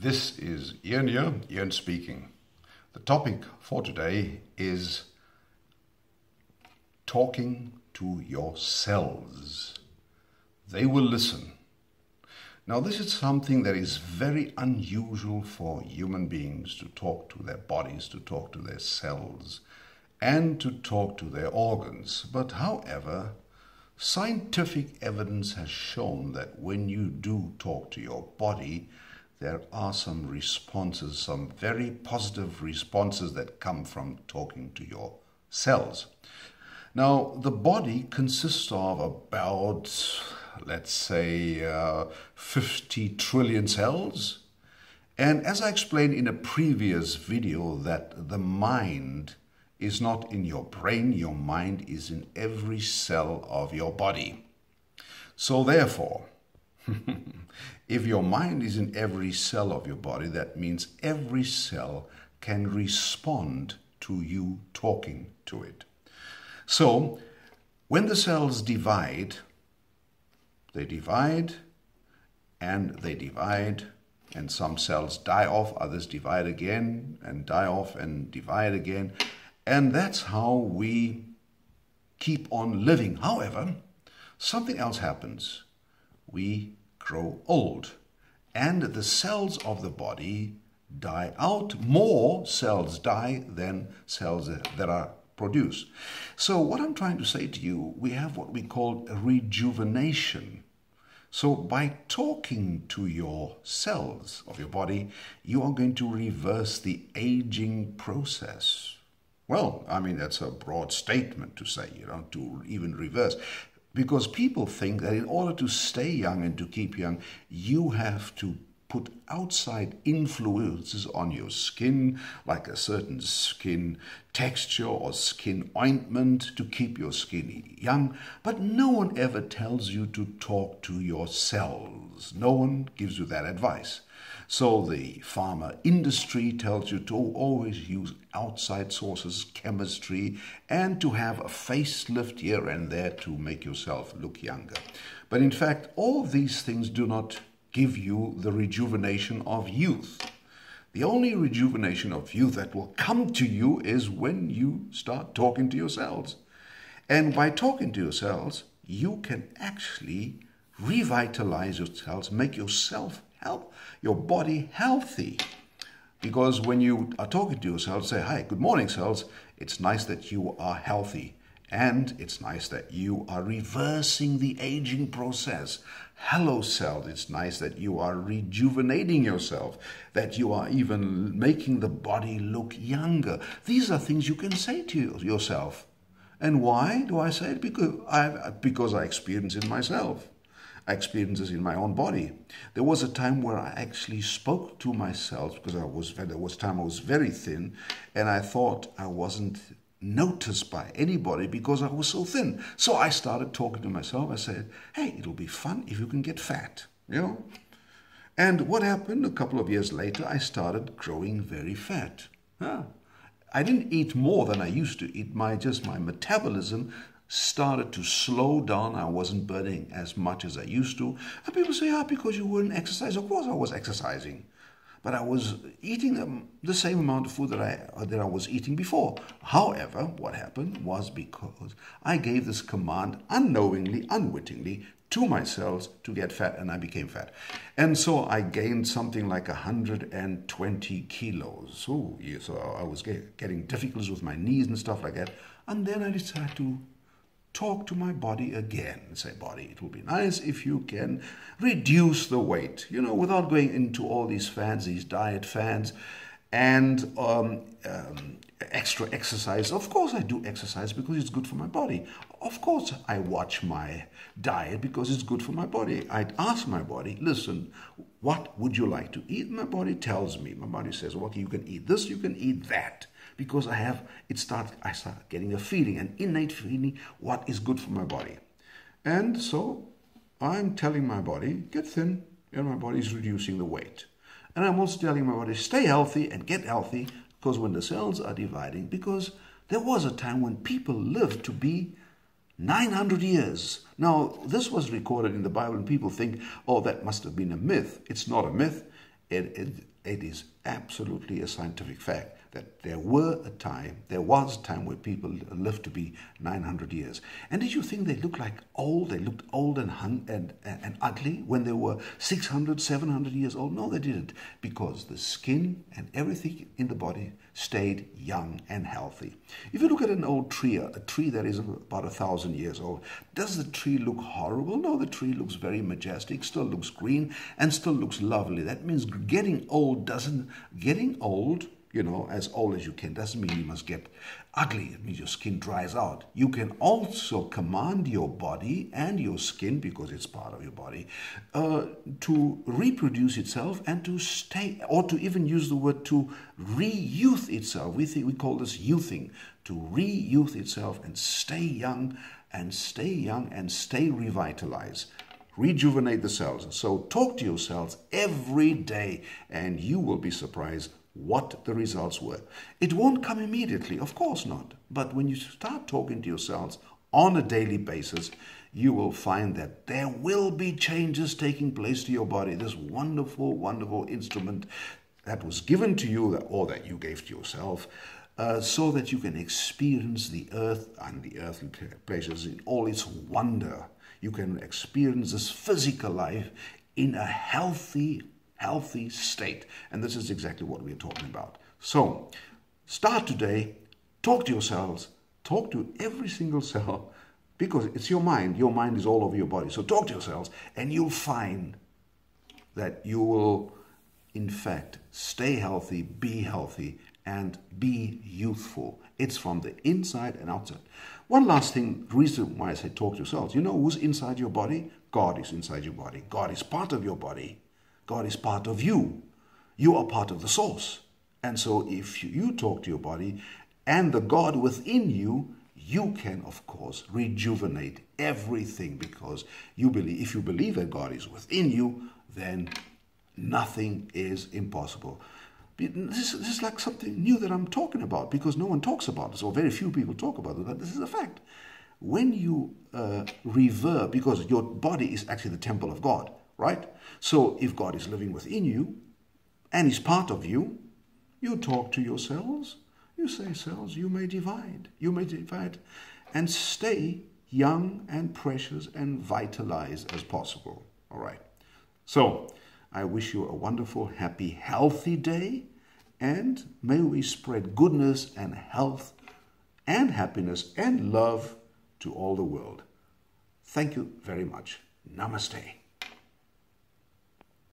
This is Ian here, Ian speaking. The topic for today is talking to your cells. They will listen. Now, this is something that is very unusual for human beings, to talk to their bodies, to talk to their cells, and to talk to their organs. But however, scientific evidence has shown that when you do talk to your body, there are some responses, some very positive responses that come from talking to your cells. Now, the body consists of about, let's say, 50 trillion cells. And as I explained in a previous video, that the mind is not in your brain, your mind is in every cell of your body. So therefore, if your mind is in every cell of your body, that means every cell can respond to you talking to it. So when the cells divide, they divide and they divide, and some cells die off, others divide again and die off and divide again. And that's how we keep on living. However, something else happens. We grow old, and the cells of the body die out. More cells die than cells that are produced. So what I'm trying to say to you, we have what we call rejuvenation. So by talking to your cells of your body, you are going to reverse the aging process. Well, I mean, that's a broad statement to say, to even reverse. Because people think that in order to stay young and to keep young, you have to put outside influences on your skin, like a certain skin texture or skin ointment to keep your skin young. But no one ever tells you to talk to your cells. No one gives you that advice. So the pharma industry tells you to always use outside sources, chemistry, and to have a facelift here and there to make yourself look younger. But in fact, all of these things do not give you the rejuvenation of youth. The only rejuvenation of youth that will come to you is when you start talking to your cells. And by talking to your cells, you can actually revitalize your cells, make yourself help your body healthy. Because when you are talking to your cells, say, "Hi, good morning, cells. It's nice that you are healthy. And it's nice that you are reversing the aging process. Hello, cells. It's nice that you are rejuvenating yourself, that you are even making the body look younger." These are things you can say to yourself. And why do I say it? Because I experience it myself. I experienced this in my own body. There was a time where I actually spoke to myself because there was a time I was very thin, and I thought I wasn't noticed by anybody because I was so thin. So I started talking to myself. I said, "Hey, it'll be fun if you can get fat, And what happened? A couple of years later, I started growing very fat. I didn't eat more than I used to eat. My metabolism started to slow down. I wasn't burning as much as I used to. And people say, because you weren't exercising. Of course I was exercising. But I was eating the same amount of food that I was eating before. However, what happened was because I gave this command unknowingly, unwittingly, to my cells to get fat, and I became fat. And so I gained something like 120 kilos. So I was getting difficulties with my knees and stuff like that. And then I decided to talk to my body again and say, "Body, it will be nice if you can reduce the weight, without going into all these fads, these diet fads, and extra exercise." Of course I do exercise because it's good for my body. Of course I watch my diet because it's good for my body. I'd ask my body, "Listen, what would you like to eat?" My body tells me. My body says, "Okay, you can eat this, you can eat that." Because I start getting a feeling, an innate feeling, what is good for my body. And so I'm telling my body, get thin, and my body is reducing the weight. And I'm also telling my body, stay healthy and get healthy, because when the cells are dividing, because there was a time when people lived to be 900 years. Now, this was recorded in the Bible, and people think, that must have been a myth. It's not a myth. it is absolutely a scientific fact that there was a time where people lived to be 900 years. And did you think they looked like old? They looked old and ugly when they were 600, 700 years old? No, they didn't, because the skin and everything in the body stayed young and healthy. If you look at an old tree, a tree that is about 1,000 years old, does the tree look horrible? No, the tree looks very majestic, still looks green and still looks lovely. That means getting old, as old as you can, doesn't mean you must get ugly. It means your skin dries out. You can also command your body and your skin, because it's part of your body, to reproduce itself and to stay, or to even use the word to re-youth itself. We call this youthing, to re-youth itself and stay young and stay revitalized. Rejuvenate the cells. So talk to your cells every day and you will be surprised what the results were. It won't come immediately, of course not. But when you start talking to your cells on a daily basis, you will find that there will be changes taking place to your body. This wonderful, wonderful instrument that was given to you, or that you gave to yourself, so that you can experience the earth and the earthly pleasures in all its wonder. You can experience this physical life in a healthy state. And this is exactly what we're talking about. So start today, talk to yourselves, talk to every single cell, because it's your mind. Your mind is all over your body. So talk to yourselves and you'll find that you will, in fact, stay healthy, and be youthful. It's from the inside and outside. One last thing, reason why I say talk to yourselves. You know who's inside your body? God is inside your body. God is part of your body. God is part of you. You are part of the source. And so if you talk to your body and the God within you, you can, of course, rejuvenate everything, because if you believe that God is within you, then nothing is impossible. This is like something new that I'm talking about, because no one talks about this, or very few people talk about it, but this is a fact. When you revere, because your body is actually the temple of God, right? So if God is living within you and is part of you, you talk to your cells. You say, cells, you may divide and stay young and precious and vitalized as possible. All right. So I wish you a wonderful, happy, healthy day, and may we spread goodness and health and happiness and love to all the world. Thank you very much. Namaste.